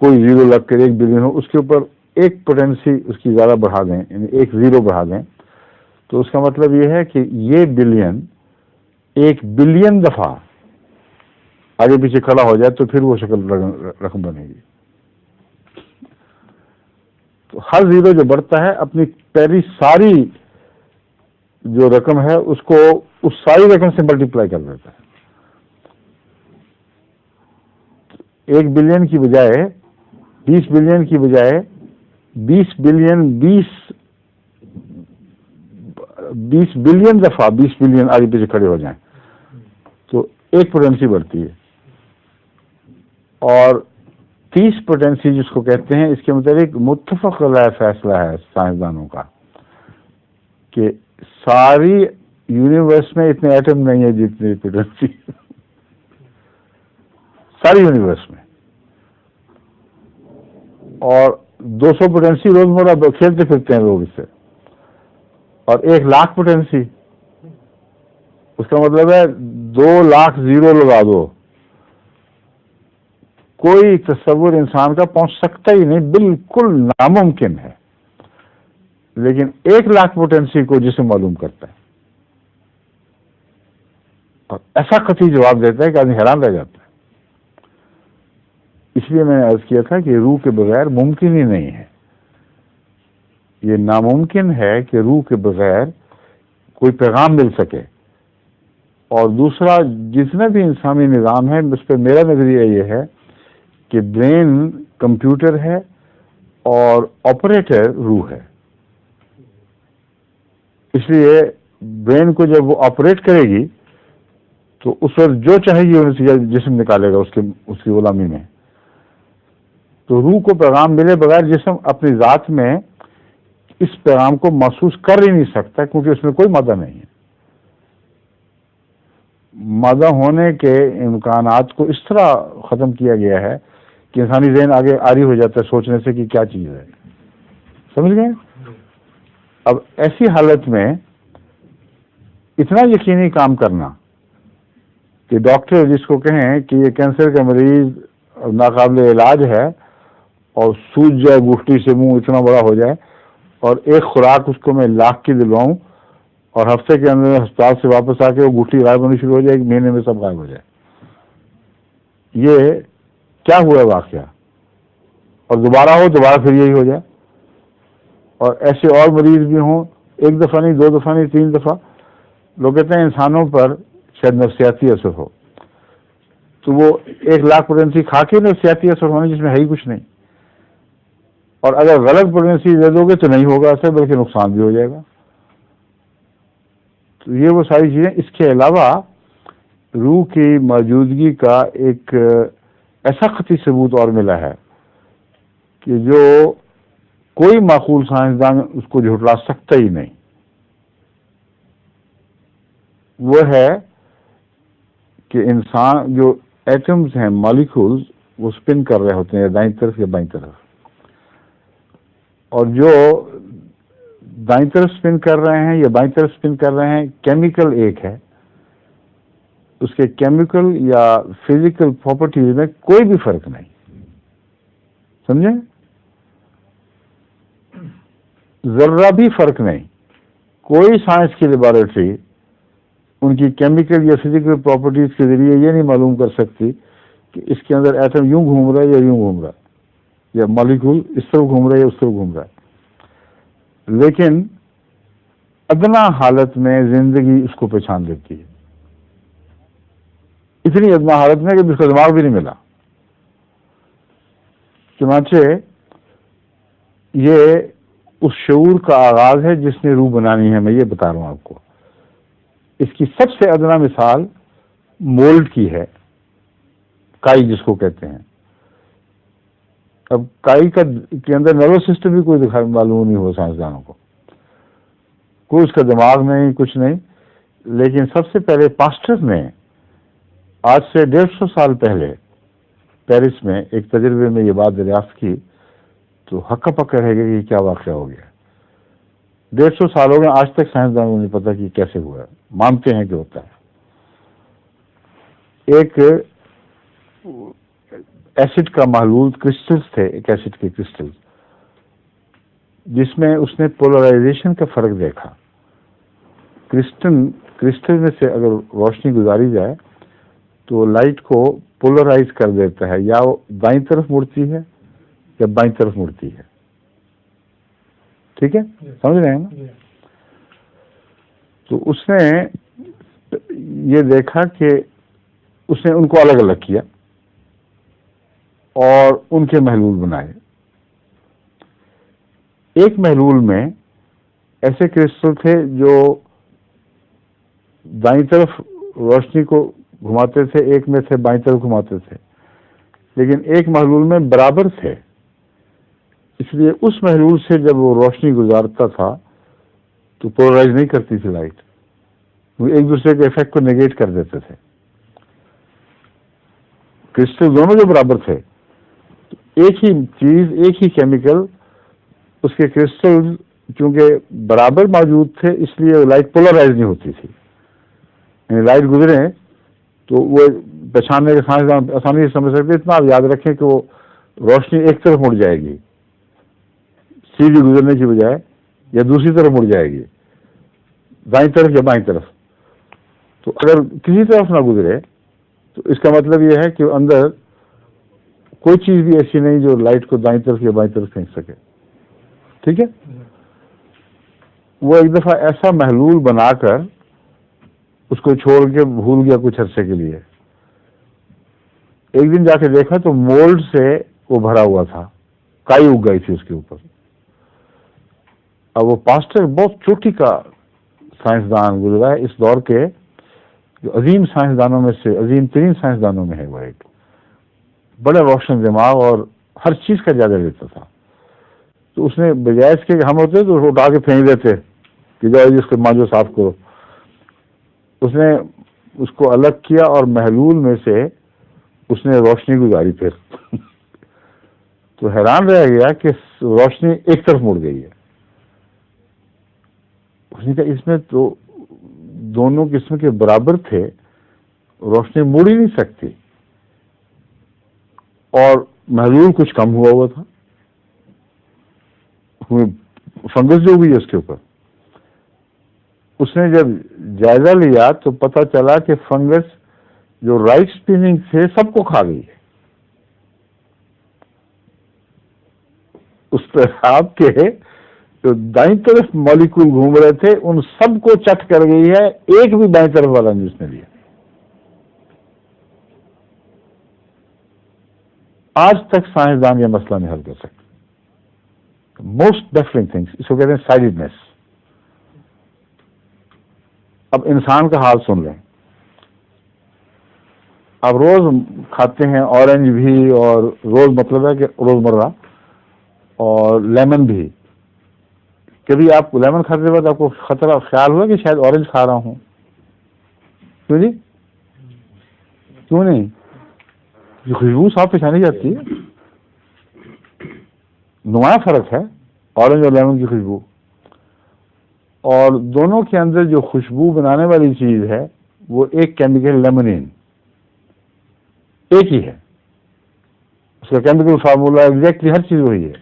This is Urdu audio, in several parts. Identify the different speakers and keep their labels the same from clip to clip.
Speaker 1: کوئی زیرو لگ کر 1 بلین ہو، اس کے اوپر ایک پوٹینسی اس کی زیادہ بڑھا دیں، یعنی 1 زیرو بڑھا دیں، تو اس کا مطلب یہ ہے کہ یہ بلین 1 بلین دفعہ آگے پیچھے کھڑا ہو جائے تو پھر وہ شکل رقم بنے گی. تو ہر زیرو جو بڑھتا ہے اپنی پہلی ساری جو رقم ہے اس کو اس ساری رقم سے ملٹیپلائی کر دیتا ہے. 1 بلین کی بجائے 20 بلین کی بجائے 20 بلین دفعہ 20 بلین آگے پیچھے کھڑے ہو جائیں تو 1 پوٹینسی بڑھتی ہے. اور 30 پوٹینسی جس کو کہتے ہیں، اس کے متعلق متفق علیہ فیصلہ ہے سائنسدانوں کا کہ ساری یونیورس میں اتنے ایٹم نہیں ہیں جتنے پوٹینسی ساری یونیورس میں. اور 200 پوٹینسی روزمرہ کھیلتے پھرتے ہیں لوگ اس سے، اور 1 لاکھ پوٹینسی، اس کا مطلب ہے 2 لاکھ زیرو لگا دو، کوئی تصور انسان کا پہنچ سکتا ہی نہیں، بالکل ناممکن ہے. لیکن 1 لاکھ پوٹینسی کو جسم معلوم کرتا ہے اور ایسا قطعی جواب دیتا ہے کہ آدمی حیران رہ جاتا ہے. اس لیے میں نے عرض کیا تھا کہ روح کے بغیر ممکن ہی نہیں ہے. یہ ناممکن ہے کہ روح کے بغیر کوئی پیغام مل سکے. اور دوسرا، جتنا بھی انسانی نظام ہے اس پہ میرا نظریہ یہ ہے کہ برین کمپیوٹر ہے اور آپریٹر روح ہے. اس لیے برین کو جب وہ آپریٹ کرے گی تو اس وقت جو چاہے گی جسم نکالے گا اس کی غلامی میں. تو روح کو پیغام ملے بغیر جسم اپنی ذات میں اس پیغام کو محسوس کر ہی نہیں سکتا، کیونکہ اس میں کوئی مادہ نہیں ہے. مادہ ہونے کے امکانات کو اس طرح ختم کیا گیا ہے کہ انسانی ذہن آگے عاری ہو جاتا ہے سوچنے سے کہ کیا چیز ہے. سمجھ گئے؟ اب ایسی حالت میں اتنا یقینی کام کرنا کہ ڈاکٹر جس کو کہیں کہ یہ کینسر کا مریض ناقابل علاج ہے اور سوج جائے گٹھلی سے منہ اتنا بڑا ہو جائے اور ایک خوراک اس کو میں 1 لاکھ کی دلواؤں اور ہفتے کے اندر ہسپتال سے واپس آ کے وہ گٹھلی غائب ہونی شروع ہو جائے، 1 مہینے میں سب غائب ہو جائے. یہ کیا ہوا واقعہ؟ اور دوبارہ پھر یہی ہو جائے. اور ایسے اور مریض بھی ہوں، 1 دفعہ نہیں، 2 دفعہ نہیں، 3 دفعہ. لوگ کہتے ہیں انسانوں پر شاید نفسیاتی اثر ہو، تو وہ 1 لاکھ پوٹینسی کھا کے نفسیاتی اثر ہونے جس میں ہے ہی کچھ نہیں. اور اگر غلط پوٹینسی دے دو گے تو نہیں ہوگا اثر، بلکہ نقصان بھی ہو جائے گا. تو یہ وہ ساری چیزیں. اس کے علاوہ روح کی موجودگی کا ایک ایسا قطعی ثبوت اور ملا ہے کہ جو کوئی معقول سائنسدان اس کو جھٹلا سکتا ہی نہیں. وہ ہے کہ انسان جو ایٹمز ہیں، مالیکولز، وہ سپن کر رہے ہوتے ہیں دائیں طرف یا بائیں طرف، اور جو دائیں طرف سپن کر رہے ہیں یا بائیں طرف سپن کر رہے ہیں، کیمیکل ایک ہے. اس کے کیمیکل یا فزیکل پراپرٹیز میں کوئی بھی فرق نہیں. سمجھیں؟ ذرہ بھی فرق نہیں. کوئی سائنس کی لیبارٹری ان کی کیمیکل یا فزیکل پراپرٹیز کے ذریعے یہ نہیں معلوم کر سکتی کہ اس کے اندر ایٹم یوں گھوم رہا ہے یا یوں گھوم رہا ہے، یا مالیکول اس طرف گھوم رہا ہے یا اس طرف گھوم رہا ہے. لیکن ادنا حالت میں زندگی اس کو پہچان لیتی ہے. اتنی ادنا حالت میں کہ اس کا دماغ بھی نہیں ملا. چنانچہ یہ اس شعور کا آغاز ہے جس نے روح بنانی ہے. میں یہ بتا رہا ہوں آپ کو. اس کی سب سے ادنا مثال مولڈ کی ہے، کائی جس کو کہتے ہیں. اب کائی کے اندر نروس سسٹم بھی کوئی معلوم نہیں ہوا سائنسدانوں کو، کوئی اس کا دماغ نہیں، کچھ نہیں. لیکن سب سے پہلے پاسٹر نے آج سے 150 سال پہلے پیرس میں ایک تجربے میں یہ بات دریافت کی تو ہکا پکا رہ گیا کہ کیا واقعہ ہو گیا. 150 سال ہو گئے، آج تک سائنسدانوں کو نہیں پتا کہ کیسے ہوا ہے. مانتے ہیں کہ ہوتا ہے. ایک ایسڈ کا محلول کرسٹلز تھے، ایک ایسڈ کے کرسٹل، جس میں اس نے پولرائزیشن کا فرق دیکھا. کرسٹل میں سے اگر روشنی گزاری جائے تو لائٹ کو پولرائز کر دیتا ہے، یا وہ دائیں طرف مڑتی ہے یا بائیں طرف مڑتی ہے. ٹھیک ہے، سمجھ رہے ہیں نا؟ تو اس نے یہ دیکھا کہ اس نے ان کو الگ الگ کیا اور ان کے محلول بنائے. ایک محلول میں ایسے کرسٹل تھے جو دائیں طرف روشنی کو گھماتے تھے، ایک میں سے بائیں طرف گھماتے تھے، لیکن ایک محلول میں برابر تھے. اس لیے اس محلول سے جب وہ روشنی گزارتا تھا تو پولرائز نہیں کرتی تھی لائٹ، وہ ایک دوسرے کے افیکٹ کو نیگیٹ کر دیتے تھے. کرسٹل دونوں جو برابر تھے، ایک ہی چیز، ایک ہی کیمیکل، اس کے کرسٹل چونکہ برابر موجود تھے اس لیے لائٹ پولرائز نہیں ہوتی تھی. یعنی لائٹ گزرے تو وہ پہچاننے کے سائنسدان آسانی سے سمجھ سکتے. اتنا آپ یاد رکھیں کہ وہ روشنی ایک طرف مڑ جائے گی سیدھی گزرنے کی بجائے، یا دوسری طرف مڑ جائے گی دائیں طرف یا بائیں طرف. تو اگر کسی طرف نہ گزرے تو اس کا مطلب یہ ہے کہ اندر کوئی چیز بھی ایسی نہیں جو لائٹ کو دائیں طرف یا بائیں طرف پھینک سکے. ٹھیک ہے. وہ ایک دفعہ ایسا محلول بنا کر اس کو چھوڑ کے بھول گیا کچھ عرصے کے لیے. ایک دن جا کے دیکھا تو مولڈ سے وہ بھرا ہوا تھا، کائی اگ گئی تھی اس کے اوپر. اب وہ پاسٹر بہت چوٹی کا سائنسدان گزرا ہے اس دور کے، جو عظیم سائنسدانوں میں سے عظیم ترین سائنسدانوں میں ہے. وہ ایک بڑا روشن دماغ اور ہر چیز کا جائزہ لیتا تھا. تو اس نے بجائے اس کے ہم ہوتے تو اٹھا کے پھینک دیتے کہ جاؤ جس کو مانجو صاف کرو. اس نے اس کو الگ کیا اور محلول میں سے اس نے روشنی گزاری پھر تو حیران رہ گیا کہ روشنی ایک طرف مڑ گئی ہے. اس نے کہا اس میں تو دونوں قسم کے برابر تھے، روشنی مڑ ہی نہیں سکتی. اور محلول کچھ کم ہوا ہوا تھا، فنگس جو ہوئی ہے اس کے اوپر. اس نے جب جائزہ لیا تو پتہ چلا کہ فنگس جو رائٹ اسپننگ تھے سب کو کھا گئی ہے. اس پیشاب کے جو دائیں طرف مالیکول گھوم رہے تھے ان سب کو چٹ کر گئی ہے، ایک بھی دائیں طرف والا نہیں اس نے لیا. آج تک سائنسدان یہ مسئلہ نہیں حل کر سکتے. موسٹ ڈیفرنٹ تھنگس، اس کو کہتے ہیں سائڈڈنیس. اب انسان کا حال سن لیں. اب روز کھاتے ہیں اورنج بھی، اور روز مطلب ہے کہ روزمرہ، اور لیمن بھی. کبھی آپ لیمن کھاتے وقت آپ کو خطرہ خیال ہوا کہ شاید اورنج کھا رہا ہوں؟ کیوں جی؟ کیوں نہیں؟ یہ خوشبو صاف پہچانی جاتی ہے. نمایاں فرق ہے اورنج اور لیمن کی خوشبو. اور دونوں کے اندر جو خوشبو بنانے والی چیز ہے وہ ایک کیمیکل لیمونین ایک ہی ہے. اس کا کیمیکل فارمولا ایگزیکٹلی ہر چیز وہی ہے.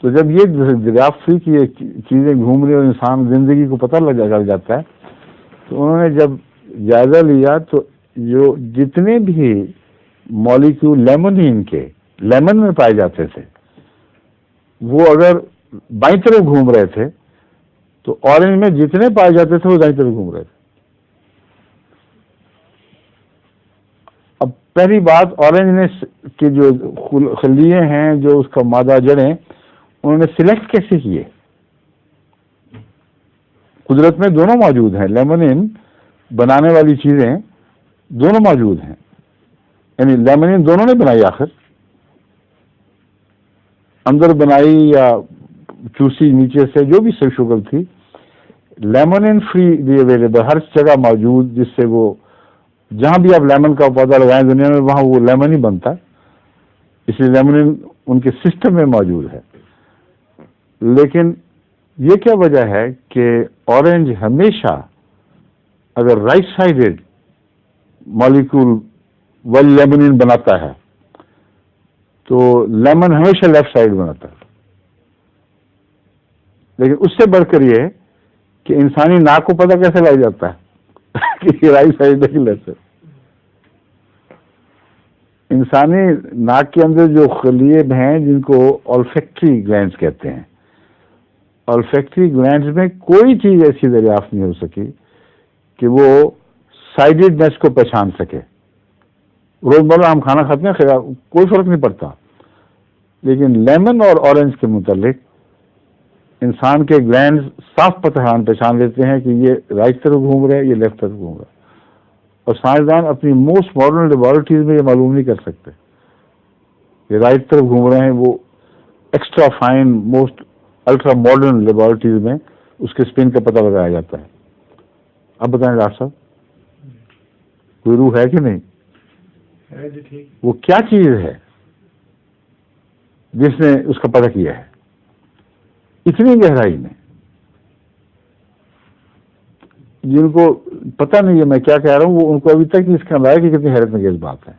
Speaker 1: تو جب یہ دریافت ہوئی کہ یہ چیزیں گھوم رہی اور انسان زندگی کو پتہ لگ جاتا ہے، تو انہوں نے جب جائزہ لیا تو جو جتنے بھی مالیکول لیمونین کے لیمن میں پائے جاتے تھے وہ اگر بائیں طرف گھوم رہے تھے تو اورنج میں جتنے پائے جاتے تھے وہ دائیں طرف گھوم رہے تھے. اب پہلی بات، اورنج نے کی جو خلیے ہیں، جو اس کا مادہ جڑیں، انہوں نے سلیکٹ کیسے کیے؟ قدرت میں دونوں موجود ہیں، لیمونین بنانے والی چیزیں دونوں موجود ہیں. یعنی لیمونین دونوں نے بنائی، آخر اندر بنائی یا چوسی نیچے سے، جو بھی شکل تھی. لیمونین فری اویلیبل، ہر جگہ موجود، جس سے وہ جہاں بھی آپ لیمن کا پودا لگائیں دنیا میں وہاں وہ لیمن ہی بنتا ہے. اس لیے لیمونین ان کے سسٹم میں موجود ہے. لیکن یہ کیا وجہ ہے کہ اورنج ہمیشہ اگر رائٹ سائڈڈ مالیکول واللیمنین بناتا ہے تو لیمن ہمیشہ لیفٹ سائڈ بناتا ہے. لیکن اس سے بڑھ کر یہ کہ انسانی ناک کو پتہ کیسے لگ جاتا ہے کہ یہ رائٹ سائڈ ہے کہ لیفٹ سائڈ. انسانی ناک کے اندر جو خلیے ہیں جن کو olfactory glands کہتے ہیں, olfactory glands میں کوئی چیز ایسی دریافت نہیں ہو سکی کہ وہ سائڈڈنیس کو پہچان سکے. روزمرہ ہم کھانا کھاتے ہیں کوئی فرق نہیں پڑتا, لیکن لیمن اور اورنج کے متعلق انسان کے گلینڈز صاف پہچان لیتے ہیں کہ یہ رائٹ طرف گھوم رہے ہیں, یہ لیفٹ طرف گھوم رہا ہے. اور سائنسدان اپنی موسٹ ماڈرن لیبارٹریز میں یہ معلوم نہیں کر سکتے کہ رائٹ طرف گھوم رہے ہیں. وہ extra fine most ultra modern laboratories میں اس کے اسپن کا پتہ لگایا جاتا ہے. اب بتائیں ڈاکٹر صاحب, کوئی روح ہے کہ نہیں؟ وہ کیا چیز ہے جس نے اس کا پتہ کیا ہے اتنی گہرائی میں؟ جن کو پتہ نہیں ہے میں کیا کہہ رہا ہوں, وہ ان کو ابھی تک اس کا اندازہ کہ کتنی حیرت انگیز بات ہے.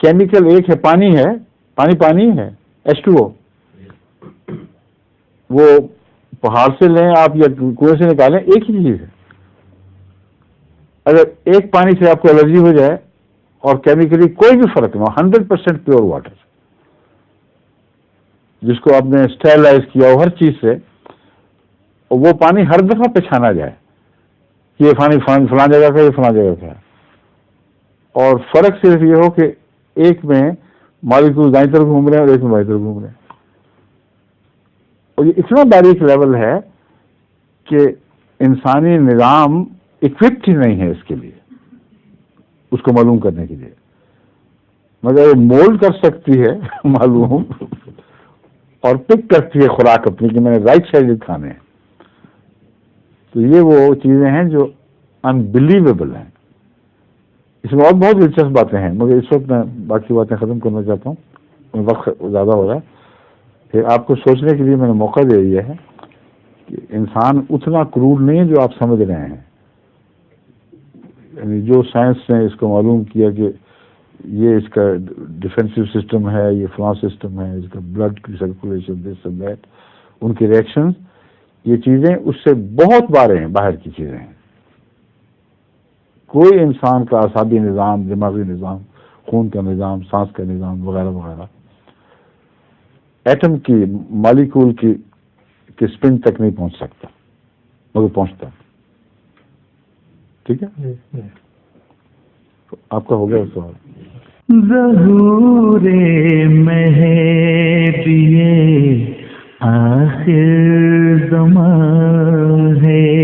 Speaker 1: کیمیکل ایک ہے, پانی ہے, پانی ہے H2O. وہ پہاڑ سے لیں آپ یا کنویں سے نکالیں, ایک ہی چیز ہے. اگر ایک پانی سے آپ کو الرجی ہو جائے اور کیمیکلی کوئی بھی فرق نہ ہو, 100% پیور واٹر جس کو آپ نے اسٹیرلائز کیا ہو ہر چیز سے, وہ پانی ہر دفعہ پہچانا جائے کہ یہ پانی فلاں جگہ کا, یہ فلاں جگہ کا ہے, اور فرق صرف یہ ہو کہ ایک میں مالیکول دائیں طرف گھوم رہے ہیں اور ایک میں بائیں طرف گھوم رہے ہیں. اور یہ اتنا باریک لیول ہے کہ انسانی نظام اکوپڈ ہی نہیں ہے اس کے لیے, اس کو معلوم کرنے کے لیے. مگر یہ مولڈ کر سکتی ہے معلوم, اور پک کرتی ہے خوراک اپنی کہ میں نے رائٹ سائڈ کھانے ہیں. تو یہ وہ چیزیں ہیں جو انبلیویبل ہیں. اس میں اور بہت دلچسپ باتیں ہیں, مگر اس وقت میں باقی باتیں ختم کرنا چاہتا ہوں, وقت زیادہ ہو رہا ہے. پھر آپ کو سوچنے کے لیے میں نے موقع دے دیا ہے کہ انسان اتنا کروڈ نہیں ہے جو آپ سمجھ رہے ہیں. یعنی جو سائنس نے اس کو معلوم کیا کہ یہ اس کا ڈیفینسو سسٹم ہے, یہ فلاں سسٹم ہے, اس کا بلڈ کی سرکولیشن, دس اینڈ دیٹ, ان کے ریئیکشن, یہ چیزیں اس سے بہت بارے ہیں, باہر کی چیزیں ہیں. کوئی انسان کا اعصابی نظام, دماغی نظام, خون کا نظام, سانس کا نظام وغیرہ وغیرہ ایٹم کی مالیکول کی اسپن تک نہیں پہنچ سکتا, مگر پہنچتا. ٹھیک ہے, آپ کا ہو گیا سوال.
Speaker 2: ظہور مہدی آخر زمان ہے.